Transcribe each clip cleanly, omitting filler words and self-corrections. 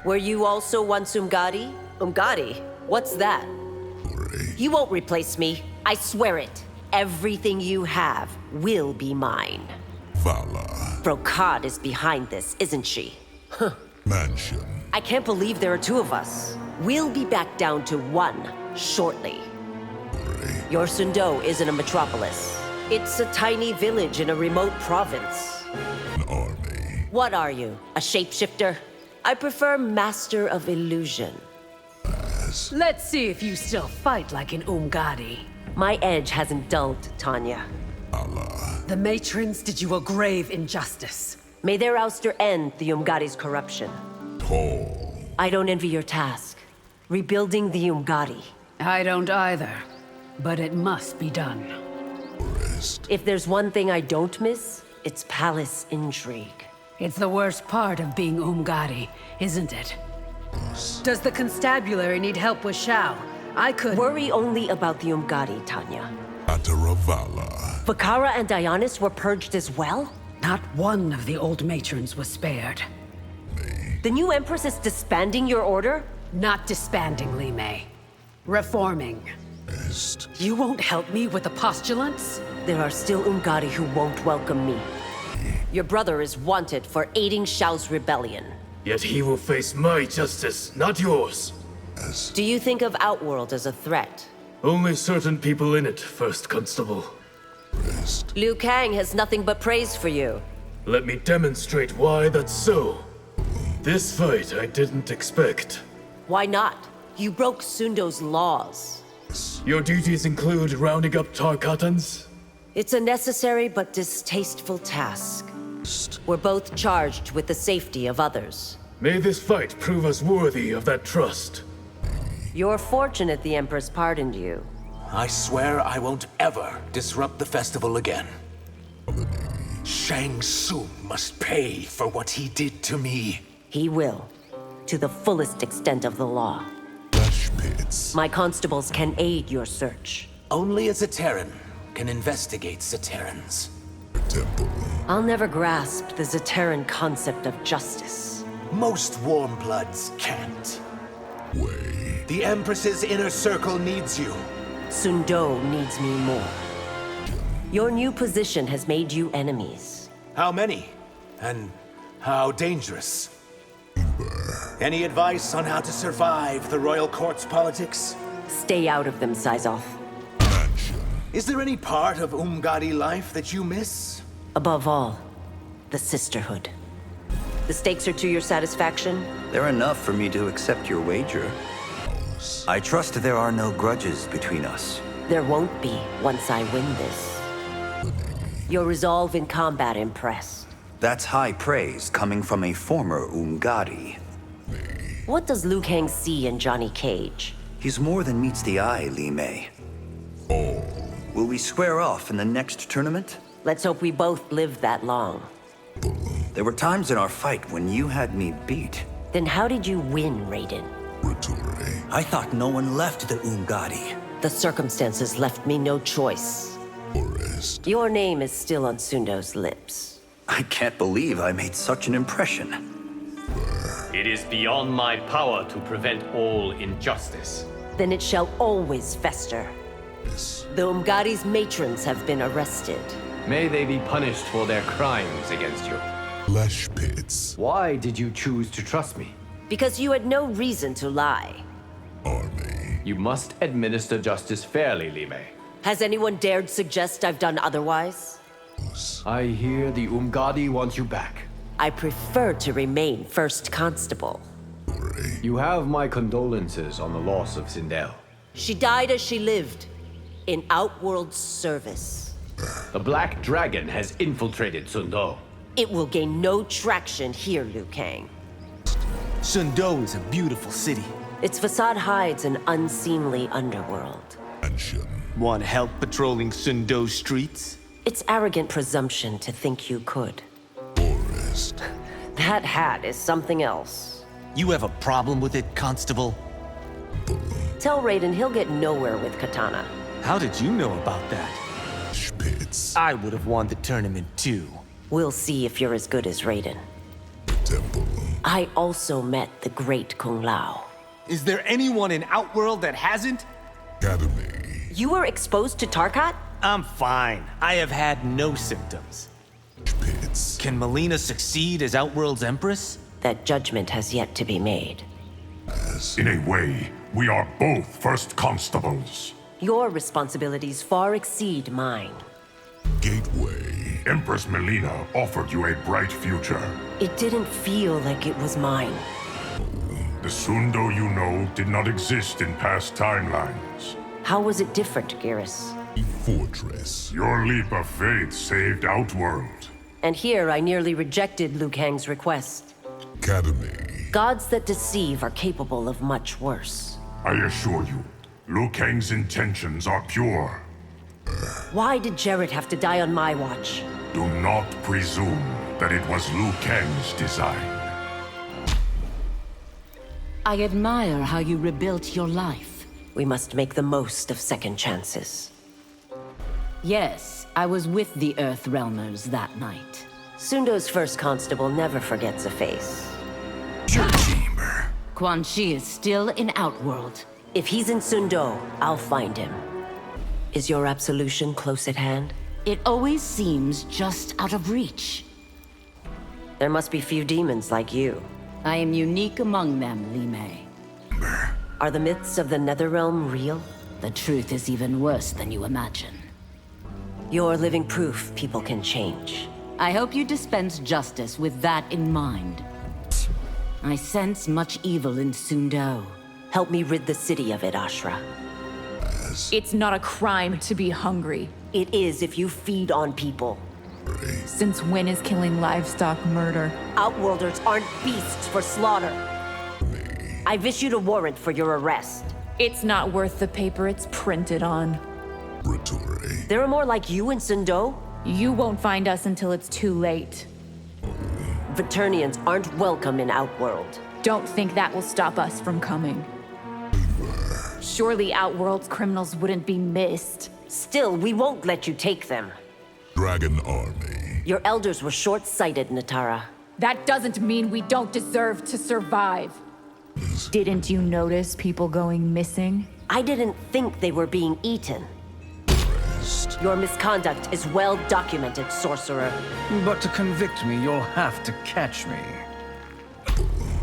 Were you also once Umgadi? Umgadi? What's that? You won't replace me. I swear it. Everything you have will be mine. Vala. Brocard is behind this, isn't she? Huh. Mansion. I can't believe there are two of us. We'll be back down to one shortly. Your Sundo isn't a metropolis. It's a tiny village in a remote province. An army. What are you? A shapeshifter? I prefer Master of Illusion. Let's see if you still fight like an Umgadi. My edge hasn't dulled, Tanya. Allah. The matrons did you a grave injustice. May their ouster end the Umgadi's corruption. Tall. I don't envy your task. Rebuilding the Umgadi. I don't either, but it must be done. Rest. If there's one thing I don't miss, it's palace intrigue. It's the worst part of being Umgadi, isn't it? Does the constabulary need help with Shao? I could... Worry only about the Umgadi, Tanya. Ataravala. Vakara and Dionysus were purged as well? Not one of the old matrons was spared. The new Empress is disbanding your order? Not disbanding, Li Mei. Reforming. Rest. You won't help me with the postulants? There are still Umgadi who won't welcome me. Your brother is wanted for aiding Shao's rebellion. Yet he will face my justice, not yours. Rest. Do you think of Outworld as a threat? Only certain people in it, First Constable. Rest. Liu Kang has nothing but praise for you. Let me demonstrate why that's so. This fight I didn't expect. Why not? You broke Sundo's laws. Your duties include rounding up Tarkatans? It's a necessary but distasteful task. We're both charged with the safety of others. May this fight prove us worthy of that trust. You're fortunate the Empress pardoned you. I swear I won't ever disrupt the festival again. Shang Tsung must pay for what he did to me. He will, to the fullest extent of the law. Flesh pits. My constables can aid your search. Only a Zaterran can investigate Zaterrans. Temple. I'll never grasp the Zaterran concept of justice. Most warm bloods can't. Way. The Empress's inner circle needs you. Sundo needs me more. Your new position has made you enemies. How many? And how dangerous? Any advice on how to survive the royal court's politics? Stay out of them, Syzoth. Mansion. Is there any part of Umgadi life that you miss? Above all, the sisterhood. The stakes are to your satisfaction? They're enough for me to accept your wager. I trust there are no grudges between us. There won't be once I win this. Your resolve in combat impressed. That's high praise coming from a former Umgadi. What does Liu Kang see in Johnny Cage? He's more than meets the eye, Li Mei. All. Will we square off in the next tournament? Let's hope we both live that long. There were times in our fight when you had me beat. Then how did you win, Raiden? Rotore. I thought no one left the Umgadi. The circumstances left me no choice. Forest. Your name is still on Sundo's lips. I can't believe I made such an impression. It is beyond my power to prevent all injustice. Then it shall always fester. The Umgadi's matrons have been arrested. May they be punished for their crimes against you. Flesh pits. Why did you choose to trust me? Because you had no reason to lie. Army. You must administer justice fairly, Li Mei. Has anyone dared suggest I've done otherwise? I hear the Umgadi want you back. I prefer to remain First Constable. You have my condolences on the loss of Sindel. She died as she lived, in Outworld service. The Black Dragon has infiltrated Sundo. It will gain no traction here, Liu Kang. Sundo is a beautiful city. Its facade hides an unseemly underworld. Mansion. Want help patrolling Sundo's streets? It's arrogant presumption to think you could. Forest. That hat is something else. You have a problem with it, Constable? Tell Raiden he'll get nowhere with Katana. How did you know about that? Flesh pits. I would have won the tournament too. We'll see if you're as good as Raiden. Temple. I also met the great Kung Lao. Is there anyone in Outworld that hasn't? Academy. You were exposed to Tarkat? I'm fine. I have had no symptoms. Pits. Can Melina succeed as Outworld's Empress? That judgment has yet to be made. In a way, we are both first constables. Your responsibilities far exceed mine. Gateway. Empress Melina offered you a bright future. It didn't feel like it was mine. The Sundo you know did not exist in past timelines. How was it different, Geras? Fortress. Your leap of faith saved Outworld. And here I nearly rejected Liu Kang's request. Academy. Gods that deceive are capable of much worse. I assure you, Liu Kang's intentions are pure. Why did Jared have to die on my watch? Do not presume that it was Liu Kang's design. I admire how you rebuilt your life. We must make the most of second chances. Yes, I was with the Earth Realmers that night. Sundo's first constable never forgets a face. Chamber. Quan Chi is still in Outworld. If he's in Sundo, I'll find him. Is your absolution close at hand? It always seems just out of reach. There must be few demons like you. I am unique among them, Li Mei. Are the myths of the Netherrealm real? The truth is even worse than you imagine. You're living proof people can change. I hope you dispense justice with that in mind. I sense much evil in Sundo. Help me rid the city of it, Ashra. It's not a crime to be hungry. It is if you feed on people. Since when is killing livestock murder? Outworlders aren't beasts for slaughter. I've issued a warrant for your arrest. It's not worth the paper it's printed on. Laboratory. There are more like you in Sundo. You won't find us until it's too late. Vaternians aren't welcome in Outworld. Don't think that will stop us from coming. Surely Outworld's criminals wouldn't be missed. Still, we won't let you take them. Dragon Army. Your elders were short-sighted, Natara. That doesn't mean we don't deserve to survive. Didn't you notice people going missing? I didn't think they were being eaten. Your misconduct is well documented, sorcerer. But to convict me, you'll have to catch me.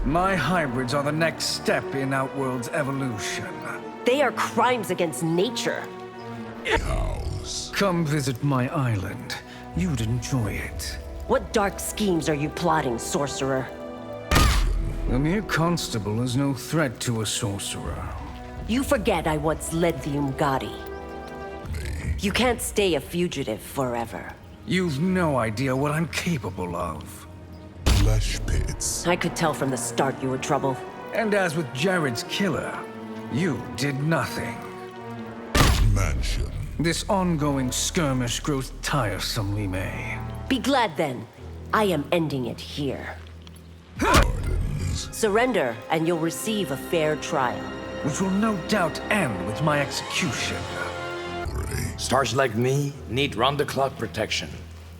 My hybrids are the next step in Outworld's evolution. They are crimes against nature. House. Come visit my island. You'd enjoy it. What dark schemes are you plotting, sorcerer? A mere constable is no threat to a sorcerer. You forget I once led the Umgadi. You can't stay a fugitive forever. You've no idea what I'm capable of. Flesh pits. I could tell from the start you were trouble. And as with Jared's killer, you did nothing. Mansion. This ongoing skirmish grows tiresome, Li Mei. Be glad then. I am ending it here. Gardens. Surrender, and you'll receive a fair trial. Which will no doubt end with my execution. Stars like me need round-the-clock protection.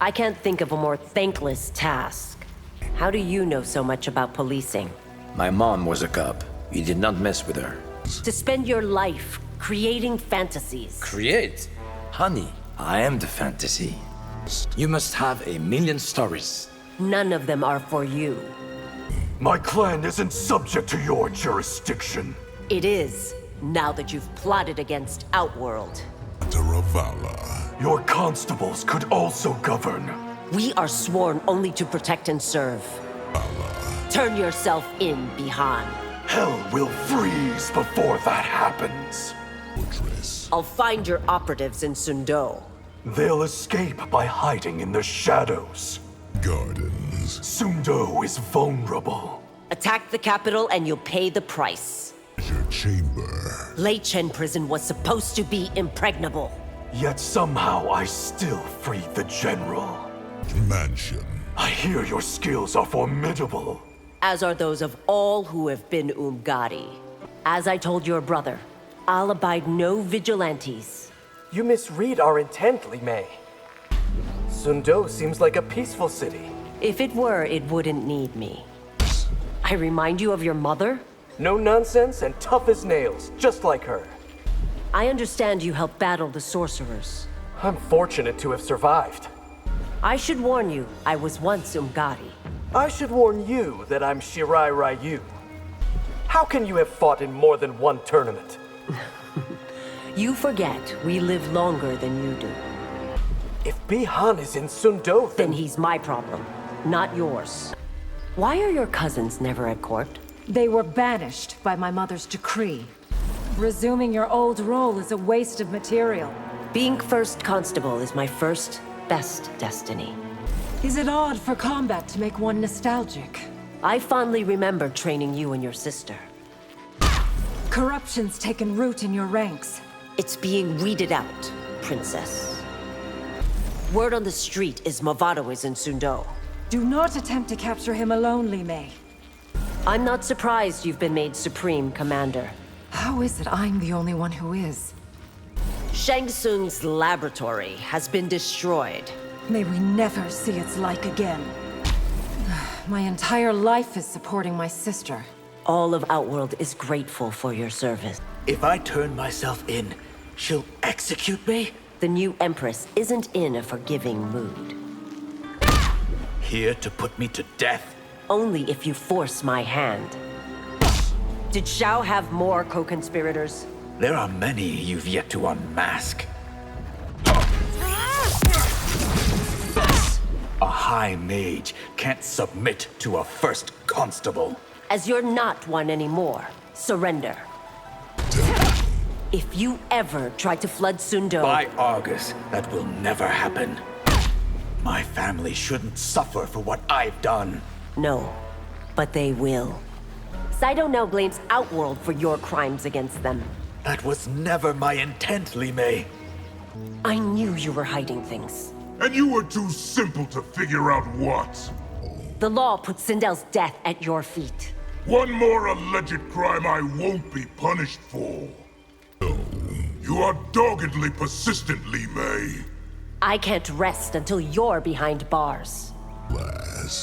I can't think of a more thankless task. How do you know so much about policing? My mom was a cop. You did not mess with her. To spend your life creating fantasies. Create? Honey, I am the fantasy. You must have 1,000,000 stories. None of them are for you. My clan isn't subject to your jurisdiction. It is, now that you've plotted against Outworld. Taravala. Your constables could also govern. We are sworn only to protect and serve. Turn yourself in, Bihan. Hell will freeze before that happens. Fortress. I'll find your operatives in Sundo. They'll escape by hiding in the shadows. Gardens. Sundo is vulnerable. Attack the capital and you'll pay the price. Treasure chamber. Lei Chen prison was supposed to be impregnable. Yet somehow I still freed the general. Mansion. I hear your skills are formidable. As are those of all who have been Umgadi. As I told your brother, I'll abide no vigilantes. You misread our intent, Li Mei. Sundo seems like a peaceful city. If it were, it wouldn't need me. I remind you of your mother? No nonsense and tough as nails, just like her. I understand you helped battle the sorcerers. I'm fortunate to have survived. I should warn you, I was once Umgadi. I should warn you that I'm Shirai Ryu. How can you have fought in more than one tournament? You forget we live longer than you do. If Bi-Han is in Sundo, then he's my problem, not yours. Why are your cousins never at court? They were banished by my mother's decree. Resuming your old role is a waste of material. Being first constable is my first, best destiny. Is it odd for combat to make one nostalgic? I fondly remember training you and your sister. Corruption's taken root in your ranks. It's being weeded out, Princess. Word on the street is Movado is in Sundo. Do not attempt to capture him alone, Li Mei. I'm not surprised you've been made Supreme Commander. How is it I'm the only one who is? Shang Tsung's laboratory has been destroyed. May we never see its like again. My entire life is supporting my sister. All of Outworld is grateful for your service. If I turn myself in, she'll execute me? The new Empress isn't in a forgiving mood. Here to put me to death? Only if you force my hand. Did Xiao have more co-conspirators? There are many you've yet to unmask. A high mage can't submit to a first constable. As you're not one anymore, surrender. If you ever try to flood Sundo... By Argus, that will never happen. My family shouldn't suffer for what I've done. No, but they will. Saito now blames Outworld for your crimes against them. That was never my intent, Li Mei. I knew you were hiding things. And you were too simple to figure out what? The law put Sindel's death at your feet. One more alleged crime I won't be punished for. No. You are doggedly persistent, Li Mei. I can't rest until you're behind bars.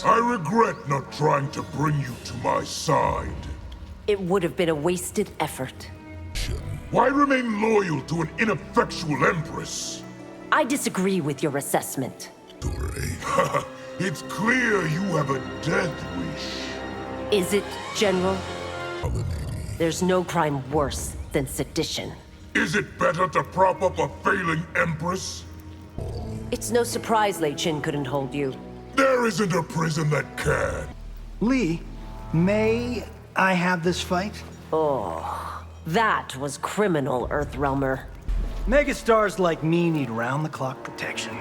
I regret not trying to bring you to my side. It would have been a wasted effort. Why remain loyal to an ineffectual Empress? I disagree with your assessment. It's clear you have a death wish. Is it, General? There's no crime worse than sedition. Is it better to prop up a failing Empress? It's no surprise Lei Chin couldn't hold you. There isn't a prison that can. Lee, may I have this fight? Oh, that was criminal, Earthrealmer. Megastars like me need round-the-clock protection.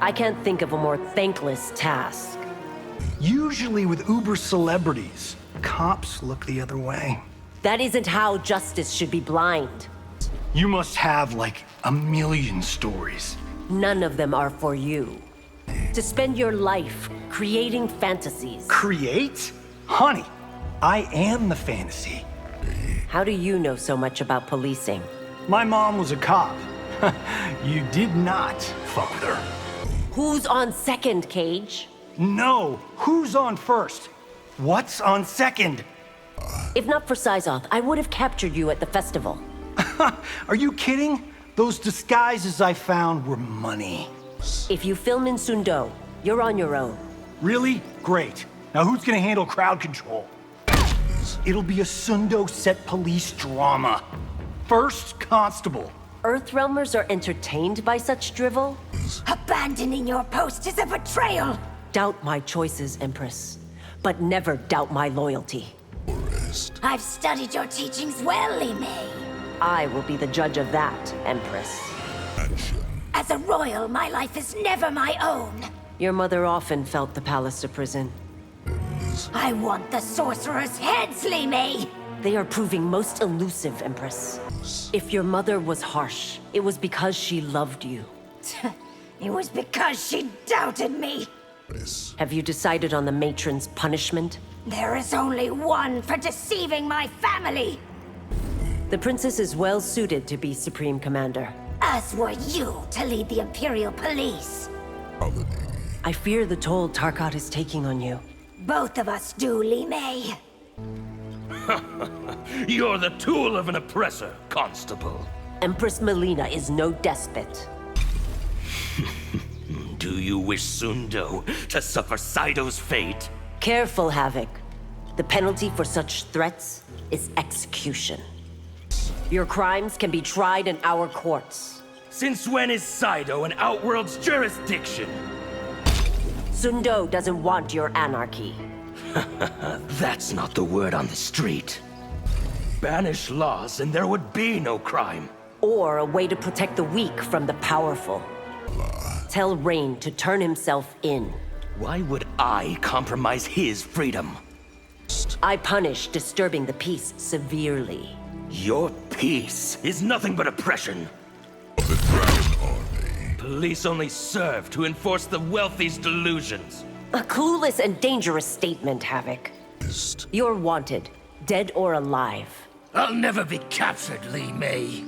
I can't think of a more thankless task. Usually with uber celebrities, cops look the other way. That isn't how justice should be blind. You must have, like, a million stories. None of them are for you. To spend your life creating fantasies. Create? Honey, I am the fantasy. How do you know so much about policing? My mom was a cop. You did not fuck with her. Who's on second, Cage? No, who's on first? What's on second? If not for Syzoth, I would have captured you at the festival. Are you kidding? Those disguises I found were money. If you film in Sundo, you're on your own. Really? Great. Now who's gonna handle crowd control? It'll be a Sundo set police drama. First constable. Earthrealmers are entertained by such drivel? Abandoning your post is a betrayal! Doubt my choices, Empress. But never doubt my loyalty. I've studied your teachings well, Li Mei. I will be the judge of that, Empress. As a royal, my life is never my own. Your mother often felt the palace a prison. I want the sorcerer's heads, Li Mei! They are proving most elusive, Empress. If your mother was harsh, it was because she loved you. It was because she doubted me. Have you decided on the matron's punishment? There is only one for deceiving my family! The princess is well suited to be Supreme Commander. As were you to lead the Imperial Police. I fear the toll Tarkat is taking on you. Both of us do, Li Mei. You're the tool of an oppressor, Constable. Empress Melina is no despot. Do you wish Sundo to suffer Saido's fate? Careful, Havoc. The penalty for such threats is execution. Your crimes can be tried in our courts. Since when is Saido in Outworld's jurisdiction? Sundo doesn't want your anarchy. That's not the word on the street. Banish laws and there would be no crime. Or a way to protect the weak from the powerful. Tell Rain to turn himself in. Why would I compromise his freedom? I punish disturbing the peace severely. Your peace is nothing but oppression. The Dragon Army. Police only serve to enforce the wealthy's delusions. A clueless and dangerous statement, Havoc. You're wanted, dead or alive. I'll never be captured, Li Mei.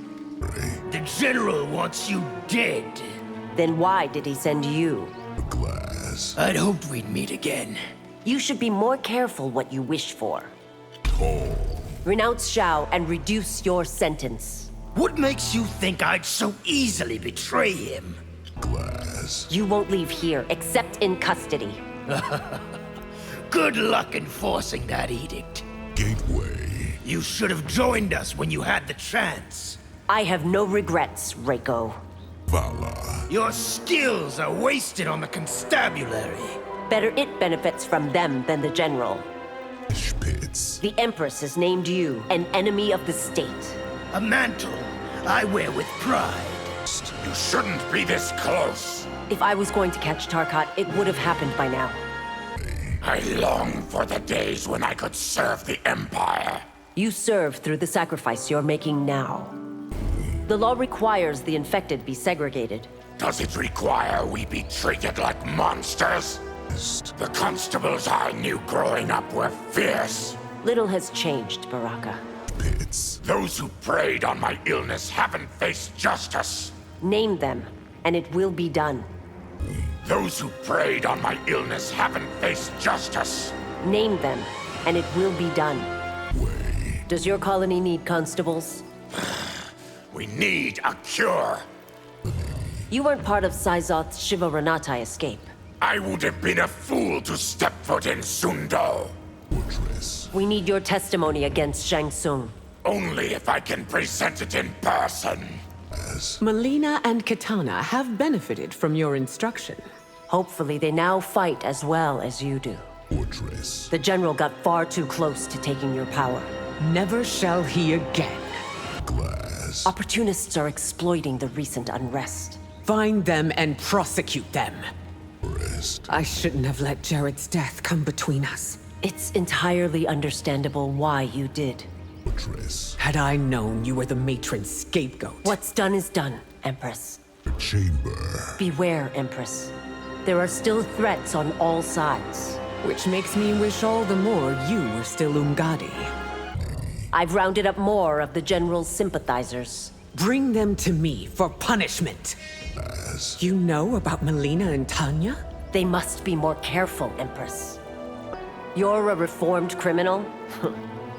The General wants you dead. Then why did he send you? The glass. I'd hoped we'd meet again. You should be more careful what you wish for. Oh. Renounce Xiao and reduce your sentence. What makes you think I'd so easily betray him? Glass. You won't leave here except in custody. Good luck enforcing that edict. Gateway. You should have joined us when you had the chance. I have no regrets, Reiko. Vala. Your skills are wasted on the constabulary. Better it benefits from them than the General. Pits. The Empress has named you an enemy of the state. A mantle I wear with pride. You shouldn't be this close. If I was going to catch Tarkat, it would have happened by now. I long for the days when I could serve the Empire. You serve through the sacrifice you're making now. The law requires the infected be segregated. Does it require we be treated like monsters? The constables I knew growing up were fierce. Little has changed, Baraka. Pits. Those who preyed on my illness haven't faced justice. Name them, and it will be done. Those who preyed on my illness haven't faced justice. Name them, and it will be done. Way. Does your colony need constables? We need a cure. You weren't part of Saizoth's Shiva Renatai escape. I would have been a fool to step foot in Sundo. Fortress. We need your testimony against Shang Tsung. Only if I can present it in person. Melina and Katana have benefited from your instruction. Hopefully they now fight as well as you do. Fortress. The General got far too close to taking your power. Never shall he again. Glass. Opportunists are exploiting the recent unrest. Find them and prosecute them. Rest. I shouldn't have let Jared's death come between us. It's entirely understandable why you did. Fortress. Had I known you were the matron's scapegoat. What's done is done, Empress. The chamber. Beware, Empress. There are still threats on all sides. Which makes me wish all the more you were still Umgadi. I've rounded up more of the General's sympathizers. Bring them to me for punishment. You know about Melina and Tanya? They must be more careful, Empress. You're a reformed criminal?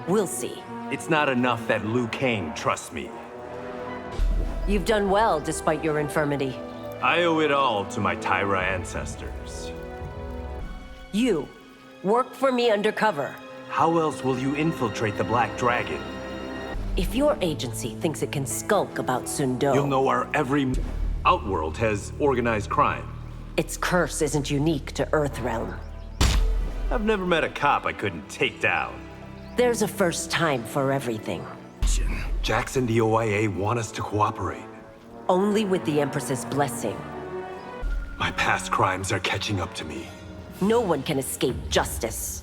We'll see. It's not enough that Liu Kang trusts me. You've done well despite your infirmity. I owe it all to my Tyra ancestors. You, work for me undercover. How else will you infiltrate the Black Dragon? If your agency thinks it can skulk about Sundo... You'll know our every... Outworld has organized crime. Its curse isn't unique to Earthrealm. I've never met a cop I couldn't take down. There's a first time for everything. Jax and the OIA want us to cooperate. Only with the Empress's blessing. My past crimes are catching up to me. No one can escape justice.